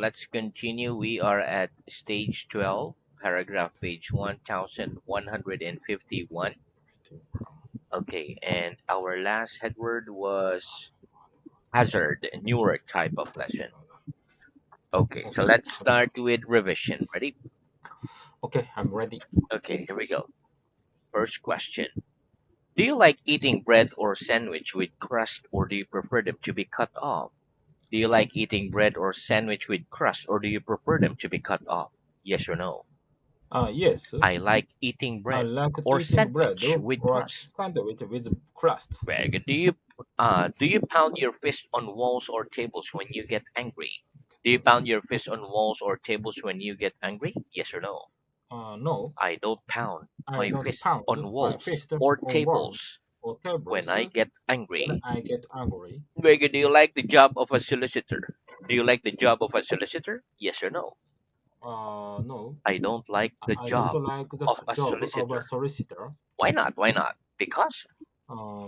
let's continue. We are at stage 12, paragraph page 1151. Okay, and our last headword was hazard, a newer type of lesson. Okay, so Okay. let's start with revision. Ready? Okay, I'm ready. Okay, here we go. First question. Do you like eating bread or sandwich with crust, or do you prefer them to be cut off? Do you like eating bread or sandwich with crust, or do you prefer them to be cut off? Yes or no? Yes, I like eating I bread like or eating bread sandwich with or crust. sandwich with crust. Very good. Do you pound your fist on walls or tables when you get angry? Do you pound your fist on walls or tables when you get angry? Yes or no? No, I don't pound I my don't fist pound on my walls fist or on walls tables or when tables I get when angry. I get angry. Very good. Do you like the job of a solicitor? Do you like the job of a solicitor? Yes or no? No, I don't like the I don't job like the of a job of a solicitor. solicitor. Why not? Why not? Because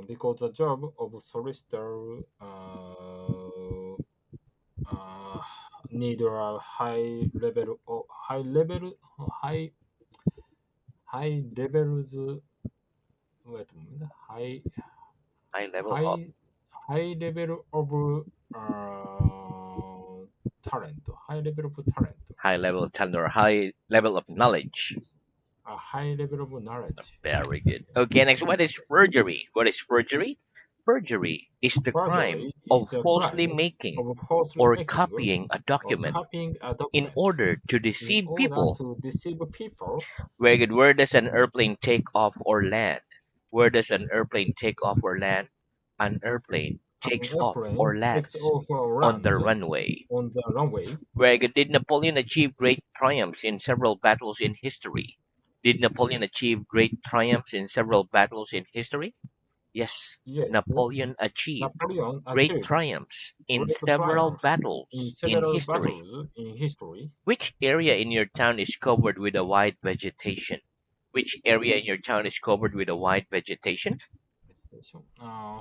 Because the job of solicitor uh, need a high high levels. Wait a minute. high level of High high level of high level of talent, high level of talent or high level of knowledge. a high level of knowledge. Very good. Okay, next, what is forgery? What is forgery? Forgery is the crime Forgery of is a falsely crime making of falsely or making copying a or document copying a in document order to in deceive order people. to deceive people. Very good. Where does an airplane take off or land? Where does an airplane take off or land? An airplane An takes off or airplane takes lands off or on the runs runway. on the runway. Very good. Did Napoleon achieve great triumphs in several battles in history? Did Napoleon achieve great triumphs in several battles in history? Yes, Yes, Napoleon achieved Napoleon great achieved triumphs in great several triumphs in battles in several history. battles in history. Which area in your town is covered with a wide vegetation? Which area in your town is covered with a wide vegetation?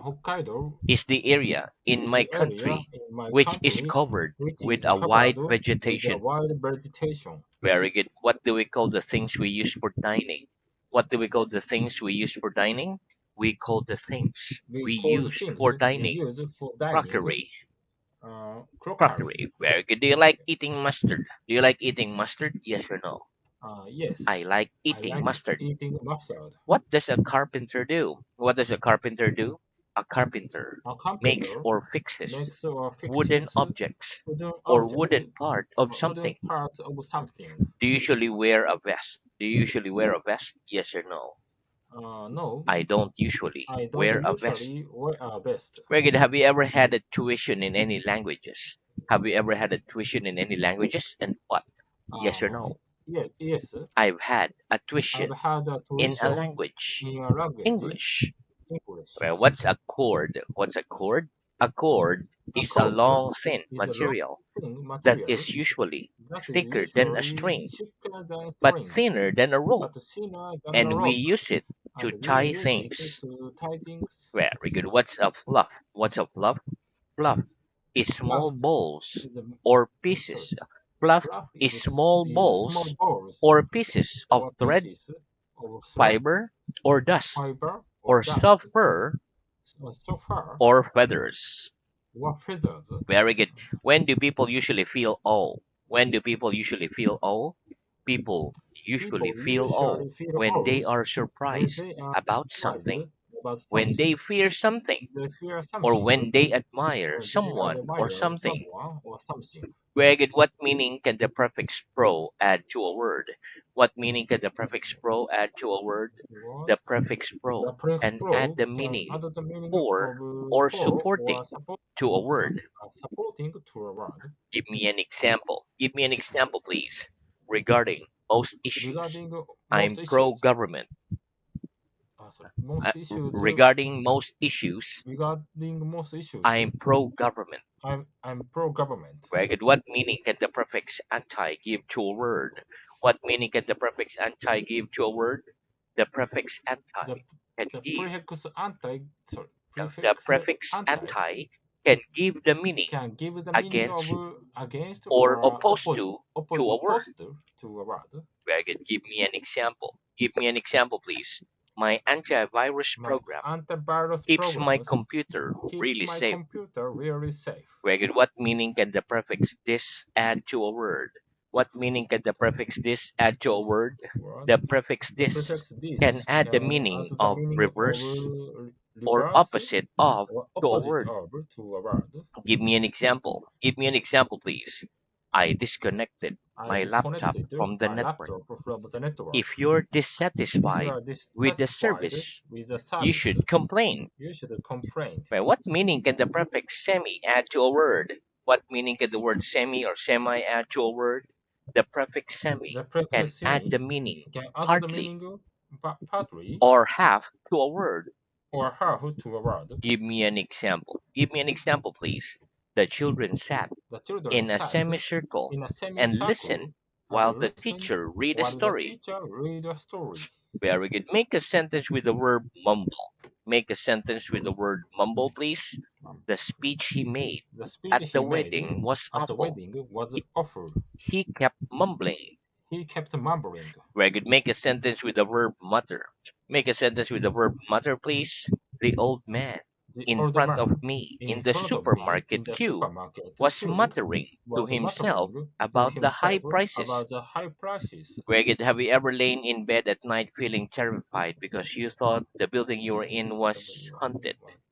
Hokkaido Is the area in is my the area country in my which is country covered which with is a covered wide with a vegetation. wild vegetation. Very good. What do we call the things we use for dining? What do we call the things we use for dining? We call the things We we call the use things for we dining use for dining crockery. crockery. Crockery. Very good. Do you like eating mustard? Do you like eating mustard? Yes or no? I Yes, like I eating like mustard. eating mustard. What does a carpenter do? What does a carpenter do? A carpenter A makes carpenter or fixes makes or wooden fixes objects wooden or object wooden part of or wooden something. part of something. Do you usually wear a vest? Do you usually wear a vest? Yes or no? No, I don't usually I don't wear a vest. usually wear a vest. Very good. Have you ever had a tuition in any languages? Have you ever had a tuition in any languages and what? Yes or Uh, no? yes, I've had a I've tuition had a in a tuition language. in a language, English. English. Well, what's a cord? What's a cord? A cord A is a cord long, thin is a long material thin that material is usually that is thicker than a usually string, thicker than but strings, thinner than a rope, but thinner than a and we rope, use it to and we tie use it things. to tie things. Very good. What's a fluff? What's a fluff? Fluff is Fluff small balls is a or sorry. pieces. Fluff Fluff is small is small balls balls or pieces of or thread, pieces of thread, fiber, or dust, fiber, or or dust, soft fur, so far or feathers. or feathers. Very good. When do people usually feel awe? When do people usually feel awe? People usually People feel awe usually feel when awe they are when surprised they are about surprised something, about when they something. fear something, They fear or something, when they admire or they someone or admire something. someone or something. Very good. What meaning can the prefix pro add to a word? What meaning can the prefix pro add to a word? What The prefix the pro prefix and add pro the can meaning add the meaning for of or for or supporting support to a word. supporting to a word Give me an example. Give me an example, please, regarding most issues. regarding most I'm pro issues. government. Sorry, most issues Regarding most issues, regarding most issues. I'm pro government. I'm pro government. Very good. What meaning can the prefix anti give to a word? What meaning can the prefix anti give to a word? The prefix The anti can the give prefix anti sorry the prefix prefix anti anti can give the meaning can give the meaning of against against or or opposed to a word. opposed to a word. Very good. Give me an example. Give me an example, please. My antivirus My program antivirus keeps my programs computer keeps really my safe. computer really safe. Very good. What meaning can the prefix this add to a word? What meaning can the prefix this add to a This word? word, The prefix the this prefix can this add the can add meaning the of meaning of reverse or reverse opposite of or to a opposite word. of to a word. Give me an example. Give me an example, please. I disconnected I my laptop disconnected from the my network. laptop from the network. If you're If you dissatisfied are with the dissatisfied service, with the you service, should complain. you should complain. Right? What meaning can the prefix semi add to a word? What meaning can the word semi or semi add to a word? The prefix The semi can prefix add semi the meaning can add the partly meaning partly or half to a word. or half to a word. Give me an example. Give me an example, please. The children sat The children in a sat semicircle in a and semicircle listened and while the listened teacher read a while the story. teacher read a story. Very good. Make a sentence with the word mumble. Make a sentence with the word mumble, please. Um, The speech he made the speech at the he made wedding was at the awful. wedding was He, awful. he kept mumbling. He kept mumbling. Very good. Make a sentence with the verb mutter. Make a sentence with the verb mutter, please. The old man The in old front of man me in in the front of me in supermarket the queue supermarket was queue muttering to was himself muttering to about the high himself prices. about the high prices. Very good. Have you ever lain in bed at night feeling terrified because you thought the building you were in was haunted? Was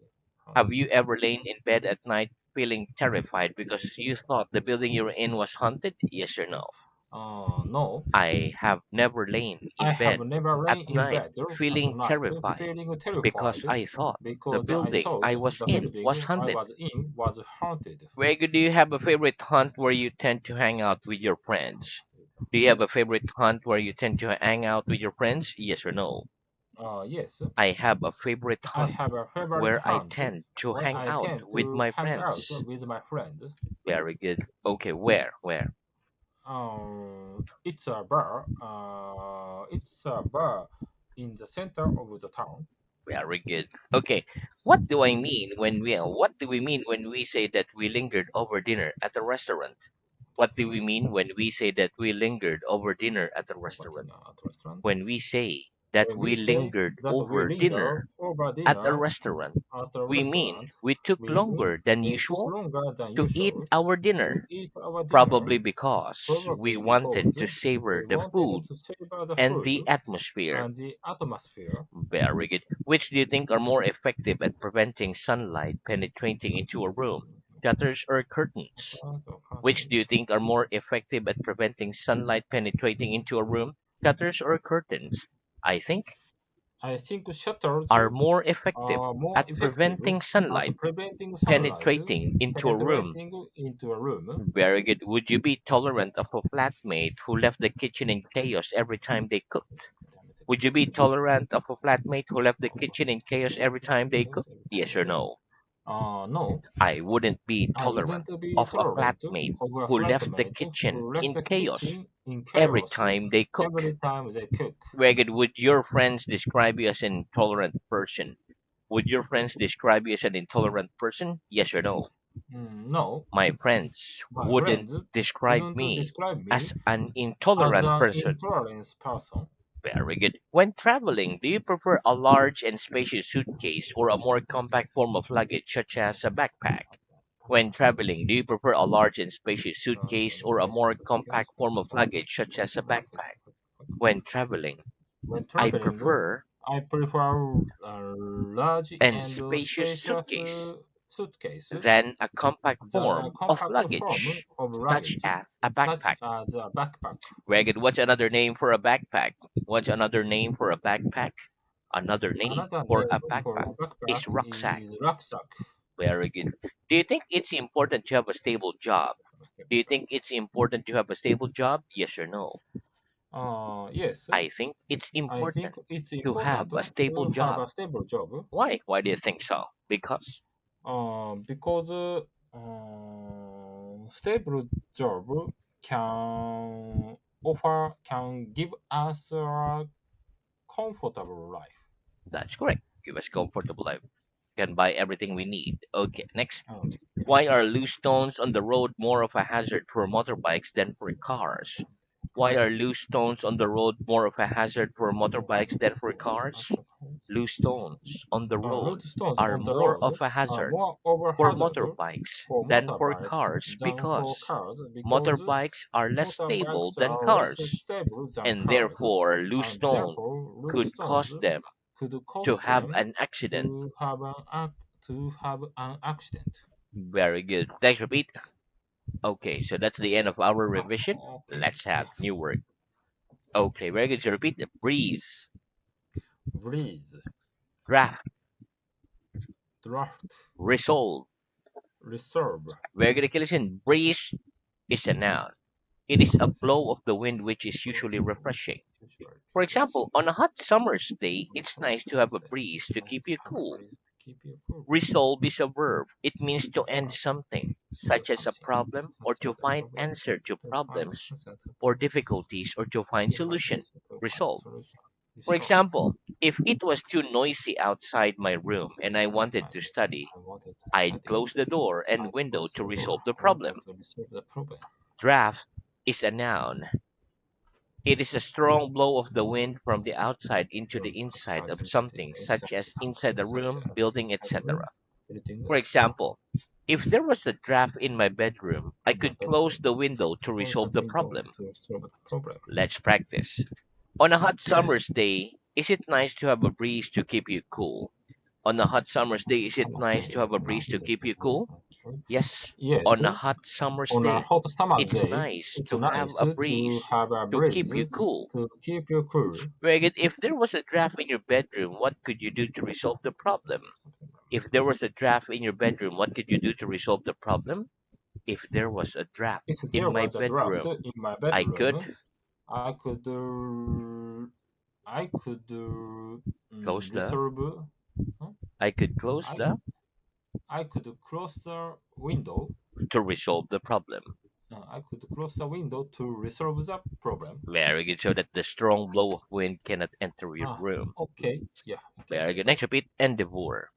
Have haunted. you ever lain in bed at night feeling terrified because you thought the building you were in was haunted? Yes or no? No, I have never lain I in have bed never at lain in night bed at feeling night terrified feeling because terrified I thought the because I building thought I was the in was building I haunted. was in was haunted. Greg, do you have a favorite haunt where you tend to hang out with your friends? Do you have a favorite haunt where you tend to hang out with your friends? Yes or no? Yes, I have a favorite I haunt have a favorite where I hunt tend to where hang I out tend with to my hang out friends. with my friends. Very good. Okay, where? Where? It's a bar. It's a bar in the center of the town. Very good. Okay, what do we mean when we say that we lingered over dinner at a restaurant? What do we mean when we say that we lingered over dinner at a Over restaurant? dinner at restaurant. When we say that When we we say lingered that we over linger dinner over at a dinner restaurant, at a we mean restaurant, we took we mean longer than we took usual longer than to eat usual our to dinner, eat our dinner, probably because we probably wanted because to savor we the wanted food to savor the and food the atmosphere. and the atmosphere. Very good. Which do you think are more effective at preventing sunlight penetrating into a room? Shutters or curtains? Also Which do you curtains. think are more effective at preventing sunlight penetrating into a room? Shutters or curtains? I think I think shutters are more effective are more at effective preventing sunlight at preventing sunlight penetrating into a room. penetrating into a room. Very good. Would you be tolerant of a flatmate who left the kitchen in chaos every time they cooked? Would you be tolerant of a flatmate who left the kitchen in chaos every time they cooked? Yes or no? No, I wouldn't be I tolerant wouldn't be of a tolerant flatmate of a who left the flatmate kitchen who left in the chaos kitchen in every chaos time they cook. every time they cook. Greg, would your friends describe you as an intolerant person? Would your friends describe you as an intolerant person? Yes or no? No, My friends my wouldn't friends describe wouldn't me describe me as an as intolerant an person. intolerant person. Very good. When traveling, do you prefer a large and spacious suitcase or a more compact form of luggage, such as a backpack? When traveling, do you prefer a large and spacious suitcase or a more compact form of luggage, such as a backpack? When traveling, When I traveling, prefer I prefer a large a and spacious spacious suitcase suitcase than a compact than a form of compact form luggage, of such luggage, as a such backpack. as a backpack. Ragged, what's another name for a backpack? What's another name for a backpack? Another name Another for name a for backpack a backpack is rucksack. is rucksack. Very good. Do you think it's important to have a stable job? Do you think it's important to have a stable job? Yes or no? Yes, I think it's I think important it's to important have a stable to have job. a stable job. Why? Why do you think so? Because Because stable job can give us a comfortable life. that's correct. Give us comfortable life. can buy everything we need. Okay, next. Okay. Why are loose stones on the road more of a hazard for motorbikes than for cars? Why are loose stones on the road more of a hazard for motorbikes than for cars? Loose stones on the road Road stones are on the more road of a are hazard more over for hazard motorbikes for than for motorbikes cars than for because cars because motorbikes are less stable motorbikes than are less cars, stable than and cars, therefore loose and stones therefore road could stones cause them could to cause have them an accident. to have an accident. Very good. Thanks, repeat. Okay, so that's the end of our Ah, revision. okay. Let's have Yeah. new word. Okay, very good. So repeat the breeze, Breathe, draft, draft, resolve. reserve. Very good. Okay, listen. Breeze is a noun. It is a blow of the wind which is usually refreshing. For example, on a hot summer's day, it's nice to have a breeze to keep you cool. Keep you cool. Resolve is a verb. It means to end something, Do such as a something. problem, or Such to as a find problem answer to to find problems answer to or problems. difficulties, or to find To find solution. answer to find Resolve. solution. For Resolve. example, if it was too noisy outside my room and I wanted I, to study, I wanted to I'd study. close the door and I'd window close to the door resolve the window problem. to resolve the problem. Draft is a noun. It is a strong blow of the wind from the outside into the inside Outside of into the something, such inside as something inside a such room, as building, inside the room, etc. building, For etc. example, if there was a draft in my bedroom, I In my could close bedroom, the I window could to close the resolve the window problem. to resolve the problem. Let's practice. On a hot summer's day, is it nice to have a breeze to keep you cool? On a hot summer's day, is it Summer nice day. to have a breeze to keep you cool? Yes. Yes, On a hot summer's on a day, hot summer it's day, nice it's to have nice a to breeze have a to breeze keep you cool. to keep you cool. Very good. If there was a draft in your bedroom, what could you do to resolve the problem? If there was a draft in your bedroom, what could you do to resolve the problem? If there was a draft If in there my was a draft bedroom, in my I could bedroom, I could I could close the resolve. Huh? I could close I the I could close the window. to resolve the problem. I could close the window to resolve the problem. Very good. So that the strong blow of wind cannot enter your Ah, room. okay. Yeah, okay, Very good. got Next, it. repeat endeavor.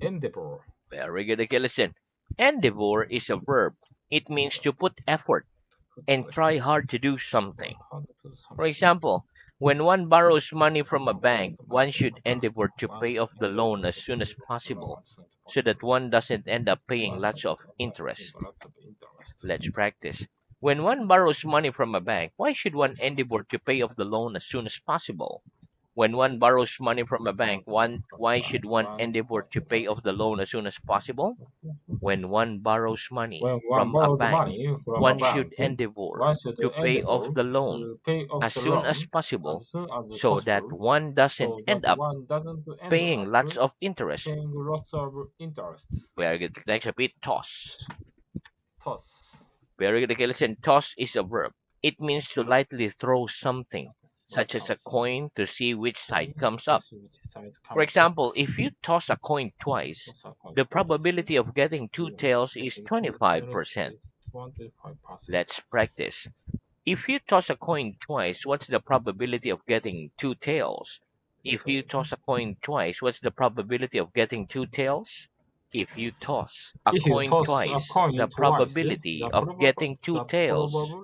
Endeavor. Very good. Okay, listen. Endeavor is a verb. It means to put effort Put and try effort. hard to do Try something. hard to do For something. example, when one borrows money from a One borrows bank, money one from should a bank. endeavor to One pay should off the endeavor loan as to soon pay as off the loan possible as soon as so that possible. one doesn't end up paying One lots doesn't of pay interest. lots of interest. Let's practice. When one borrows money from a bank, why should one endeavor to pay off the loan as soon as possible? When one borrows money from a bank, Borrows money from a why bank. should one endeavor Why to should one pay off the loan as soon as possible? When one borrows money when one from a borrows bank, money from a one should bank, endeavor one should to pay off endeavor the loan to pay off as the soon as loan possible as soon as so that possible, one doesn't so that end up one doesn't end paying up lots of interest. paying lots of interest. Very good. Next, repeat toss. Toss. Very good. Okay, listen. Toss is a verb. It means to lightly throw something, Like such as a something. coin, to see which side Coin comes to up. see which side For comes up. example, if you toss a coin twice, Toss a coin the twice. probability of getting two The tails is getting two tails 25%. is 25%. Let's practice. If you toss a coin twice, what's the probability of getting two tails? Two If you tails. toss a coin twice, what's the probability of getting two tails? If you toss a If you coin toss a twice, coin the twice, probability of getting two tails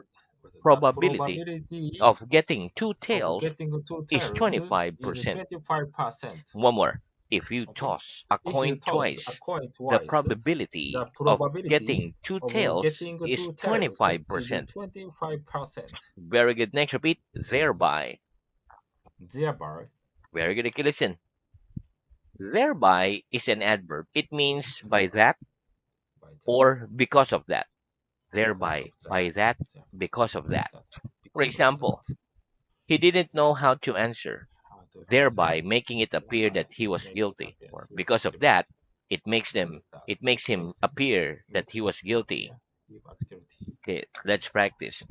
the probability probability of getting two of tails getting two is tails is 25%. 25%. One more. If you Okay. toss a If you coin toss a twice, coin the twice, the probability of probability getting two of tails getting is two tails is 25%. 25%. Very good. Next, repeat. Thereby. Thereby, Very good. Okay, listen. Thereby is an adverb. It means by that by that, or because of that. because of Thereby, that, by that, thereby, because of by that. that, For because of example, that. he didn't know how to answer, How to answer, thereby making it appear thereby that he was make it guilty. appear Or he was because of guilty. that, Because of that, it makes it him makes him appear that makes he him was guilty. appear he was guilty. Okay, let's practice.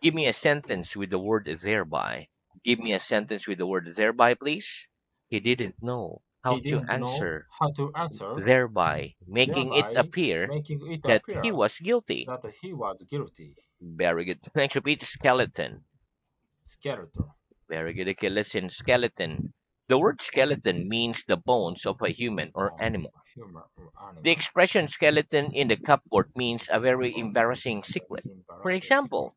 Give me a sentence with the word thereby. Give me a sentence with the word thereby, please. He didn't know how He to didn't know answer, how to answer, thereby making it thereby appear making it that he appear was guilty. that he was guilty. Very good. Next, repeat skeleton. Skeleton. Very good. Okay, listen, skeleton. The word skeleton means the bones of a human or Bone, animal. human or The animal. expression skeleton in the cupboard means a very embarrassing secret. Very For embarrassing secret. example,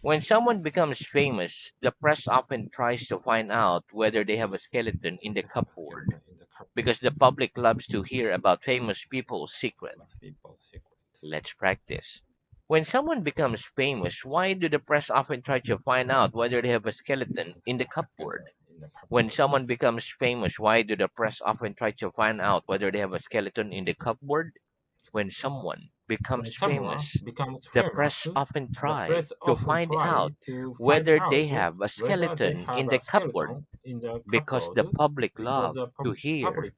when someone becomes famous, the press often tries to find out whether they have a skeleton in the They have a cupboard skeleton in the because cupboard. the public loves to hear about famous people's secrets. Famous people secret. Let's practice. When someone becomes famous, why do the press often try to find out whether they have a skeleton in the They have a cupboard? skeleton in the When cupboard. someone becomes famous, why do the press often try to find out whether they have a skeleton in the cupboard? When someone When becomes someone famous, becomes the famous, press often the try press to often find try out to find whether they out have a whether they skeleton have in a the cupboard skeleton in the because the cupboard public because the public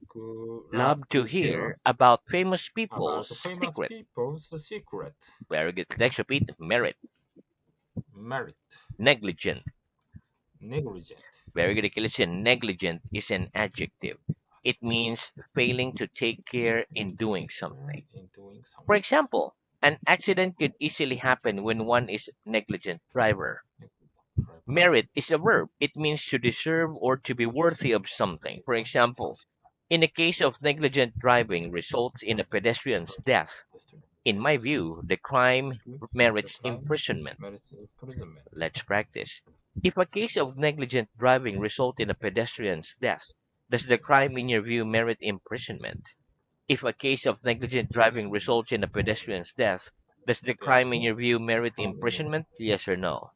love love to to hear hear about famous about people's famous secret. people's secret. Very good. Let's repeat. Merit, Merit, negligent. negligent, Very good. Okay, listen, negligent is an adjective. It means failing to take care in doing take care something. in doing For something. example, an accident could easily happen when one is negligent driver. Driver, Merit is a verb. It means to deserve or to be worthy of something. For example, in the case of negligent driving results in a pedestrian's death, in my death. view, the crime The merits crime imprisonment. merits imprisonment. Let's practice. If a case of negligent driving result in a pedestrian's death, does the crime in your view merit imprisonment? If a case of negligent driving results in a pedestrian's death, does the crime Death. in your view merit imprisonment? Yes or no?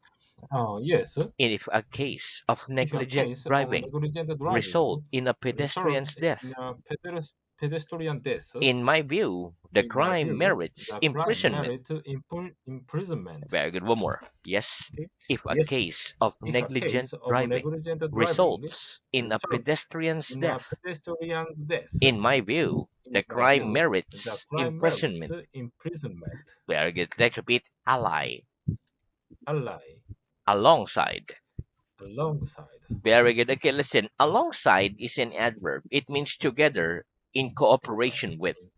Yes. If a case of If a negligent case of driving negligent result driving in a result pedestrian's in death, a pedestrian death, in my view, the in my crime view, merits the crime imprisonment. merits imprisonment. Very good. One more. Yes. Okay. If a Yes. case of If a negligent case of driving negligent driving results in a results pedestrian's in a death, pedestrian's death, in my view, in the my crime view, the merits crime merits imprisonment. imprisonment. Very good. Let's repeat. Ally. Ally, Alongside. alongside, Very good. Okay, listen. Alongside is an adverb. It means together, in cooperation with. in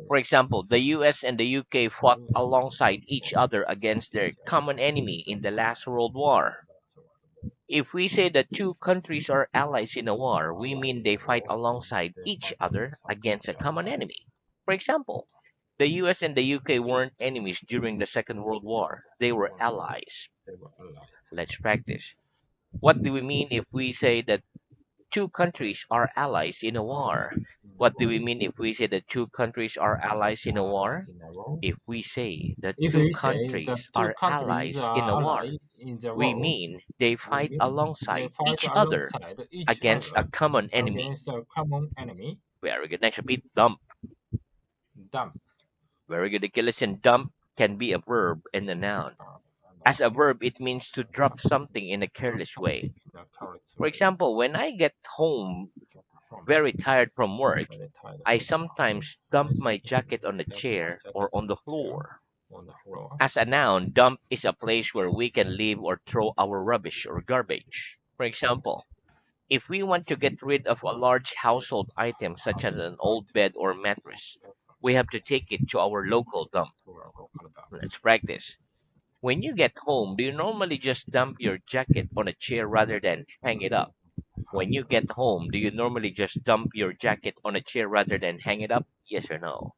For cooperation example, the with. US and the UK The fought US and the alongside UK each for other alongside against their each other common enemy against the in the common last World enemy in War. the last war. If we say that two countries are allies in a war, we mean they fight We mean alongside they each fight other alongside against each a common other. enemy. For example, the US and the UK weren't enemies during the Second World During War. the They Second were World War, allies. they were allies. Let's practice. What do we mean if we say that two countries are allies in a war? In the What do war. we mean if we say that two countries are allies Countries in a are allies war? in the war. If we say that If two we say that countries two are countries allies in a are war, allies in the we war, mean they we fight mean they alongside fight each other alongside each against a other common enemy. against a common enemy. Very good. Next, repeat dump. Dump. Very good. Okay, listen, dump can be a verb and a noun. And As a verb, it means to drop something in a drop careless something way. in a careless For way. example, when I get home Get home very tired from work, very tired I from work. sometimes I dump my sometimes jacket on a dump my chair or jacket on on the the chair floor. on the floor. As a noun, dump is a place where we can leave or throw our rubbish or garbage. For example, if we want to get rid of a large household item such as Household an old item, bed or mattress, we have to take it to our local dump. to our local dump. Let's practice. When you get home, do you normally just dump your jacket on a chair rather than hang it up? Hang When you it get up. home, do you normally just dump your jacket on a chair rather than hang it up? Yes or no?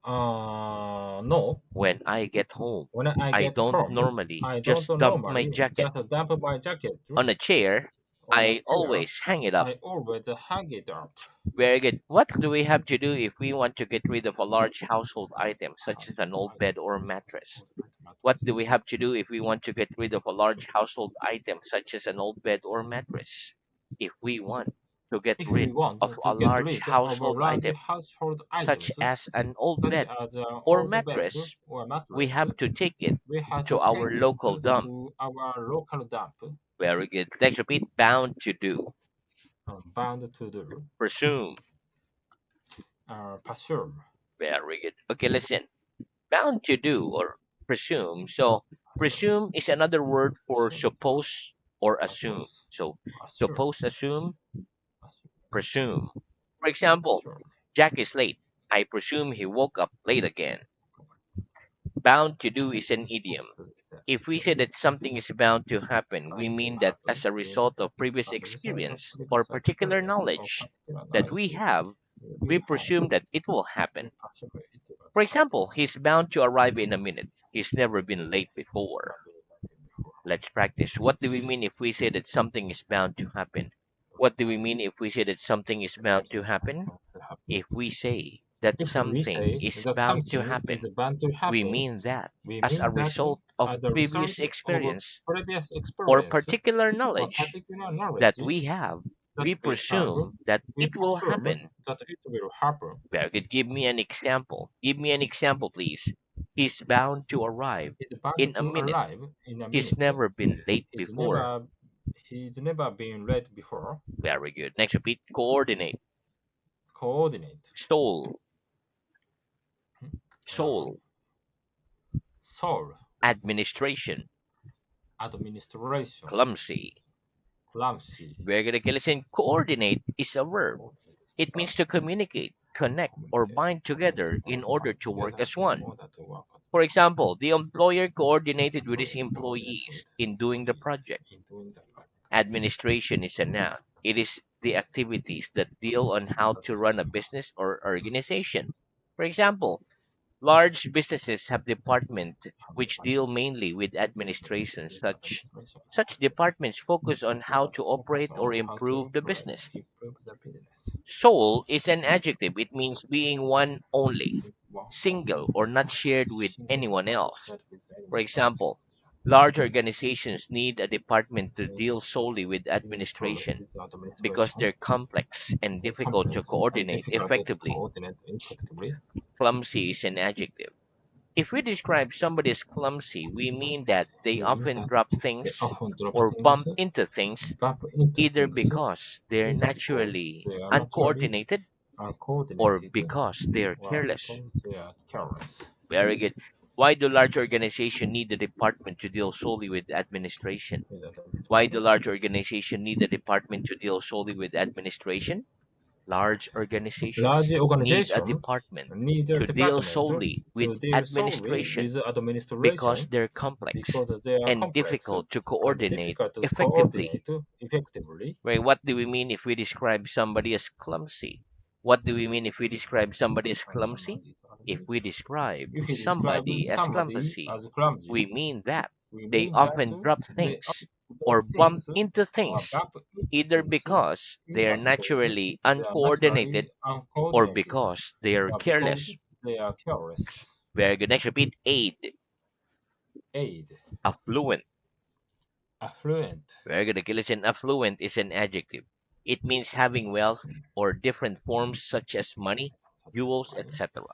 No. When I get home, When I I get don't home, normally I don't just dump my normally jacket just dump my jacket on a chair. on a I chair. always hang it up. I always hang it up. Very good. What do we have to do if we want to get rid of a large household item, such as Household an old bed items or such as mattress? old What do mattress. we have to do if we want to get rid of a large household item, such as an old bed or mattress? If we want to get If we rid want of to a get large rid of a household large item, household such items, as an old such bed as an or old bed mattress, or we mattress, have to take it we have to to our take it local dump. to our local dump. Very good. Let's repeat. Bound to do. Bound to do. Presume. Presume. Very good. Okay, listen. Bound to do or presume. So presume is another word for Presume. suppose or assume. Suppose. So Assume. suppose, assume, Assume. presume. For example, Assume. Jack is late. I presume he woke up late again. Bound to do is an idiom. If we say that something is bound to happen, we bound to mean that happen as a means result that of previous as a result of experience or previous particular experience or knowledge particular that knowledge we have, we we have, presume that it will we happen. perceive it will For happen. example, he's bound to arrive in a minute. He's never been late before. Not being nothing before. Let's practice. What do we mean if we say that something is bound to happen? What do we mean if we say that something is bound to happen? To happen. If we say that If we something say is that bound to something is happen, bound to we happen, mean that we as a mean that result of as a previous result of experience previous or experience particular or knowledge particular knowledge that we have, that we we have, presume that we it will presume happen. that it will happen. Very good. Give me an example. Give me an example, please. He's bound to arrive It's bound in a to minute. arrive in a He's minute. never been late He's before. never he's never been late before. Very good. Next, repeat. Coordinate. Coordinate. Soul. Uh, Soul. soul. Administration. Administration. Clumsy. Clumsy. Very good. Okay, listen. Coordinate is a verb. It means to communicate, connect, or Communicate, bind connect, together or in order bind to work together as in one. order to work on For example, the employer coordinated with his employee coordinate with employees in doing the employees project. in doing the project. Administration is a noun. It is the activities that deal on how That to run a business or organization. For example, large businesses have departments have which deal department mainly with administration. with administration Such such departments focus on how that to focus operate or on how to improve the operate business. improve the business. Sole is an adjective. It means being one only, It one only single, or not shared with single anyone or not else. shared with For anyone else. example, large organizations need a department to Need deal solely with deal solely administration with because administration. they're complex and They're difficult to complex and coordinate difficult to effectively. coordinate effectively. Clumsy is an adjective. If we describe somebody as clumsy, we mean that they We mean often that drop they things often drop or things, bump into things bump into either things, because they're either because naturally they are naturally uncoordinated or uncoordinated because they're or careless. because they are careless. Very good. Why do large organizations need a department to deal solely with administration? With Why do administration. large organizations need a department to deal solely with administration? Large Large organizations need a organization department need a to deal department solely with to deal solely administration with because administration they're complex because they are and complex difficult to and coordinate difficult to effectively. coordinate effectively. Right? What do we mean if we describe somebody as clumsy? What do we mean if we describe somebody as clumsy? Somebody is If ugly. we describe If you describe somebody as somebody clumsy, as we clumsy, mean that we they mean that often drop they things drop or bump things into or things bump into either things because they are either because naturally they are naturally uncoordinated or uncoordinated because they are or because careless. they are careless. Very good. Next, repeat. Aid. Aid, Affluent. affluent, Very good. Okay, listen. Affluent is an adjective. It means having wealth or different forms such as money, such as jewels, money, etc.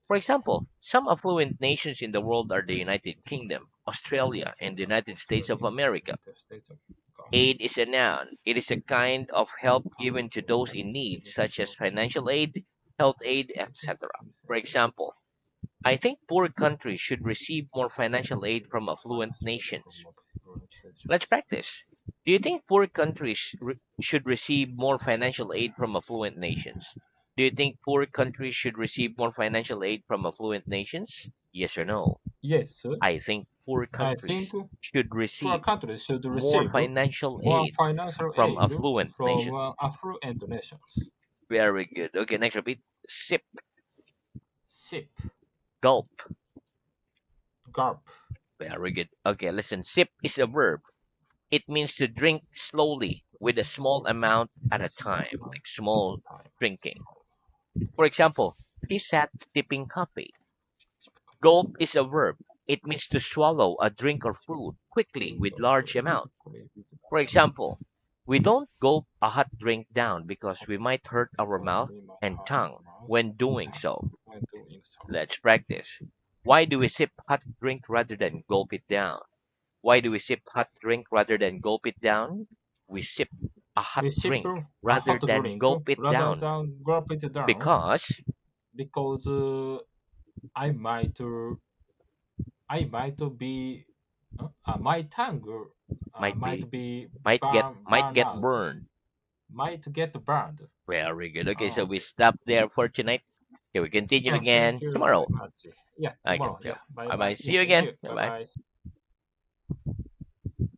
For example, some affluent nations in the world are the United Kingdom, United Australia, and the Kingdom, United States of Australia, and America. United States of America. Aid is a noun. It is a kind of help given to those in need, Given to such as those in financial need, aid, health aid, aid, etc. For etc. example, I think poor countries should receive more financial aid from affluent Financial aid from nations. affluent Let's nations. practice. Do you think poor countries should receive more financial aid from affluent nations? Do you think poor countries should receive more financial aid from affluent nations? Yes or no? Yes, I think poor I think countries should poor receive countries should more receive financial more aid financial from aid affluent from nations. affluent nations. Very good. Okay, next repeat. Sip, Sip, gulp. gulp, Very good. Okay, listen. Sip is a verb. It means to drink slowly with a small slowly, amount with at a a small time, amount like at small a time. drinking. For example, he sat sipping coffee. Gulp is a verb. It means to swallow a drink or food quickly with large amount. For example, we don't gulp a hot drink down because we might hurt our Because mouth we might and hurt tongue our mouth when and doing tongue so. when doing so. Let's practice. Why do we sip hot drink rather than gulp it down? Why do we sip hot drink rather than gulp it down? We sip a hot We sip drink a rather hot than drink gulp it rather down than gulp it down because because I might I might be my tongue might might be be might burned get out, burned. might get burned. Very good. Okay, so Oh, we stop there for tonight. Okay, we continue thank again you tomorrow. very much. Yeah, Okay, tomorrow. so Yeah, bye bye bye. bye. See Yeah, you thank again. you. Bye Bye bye. bye.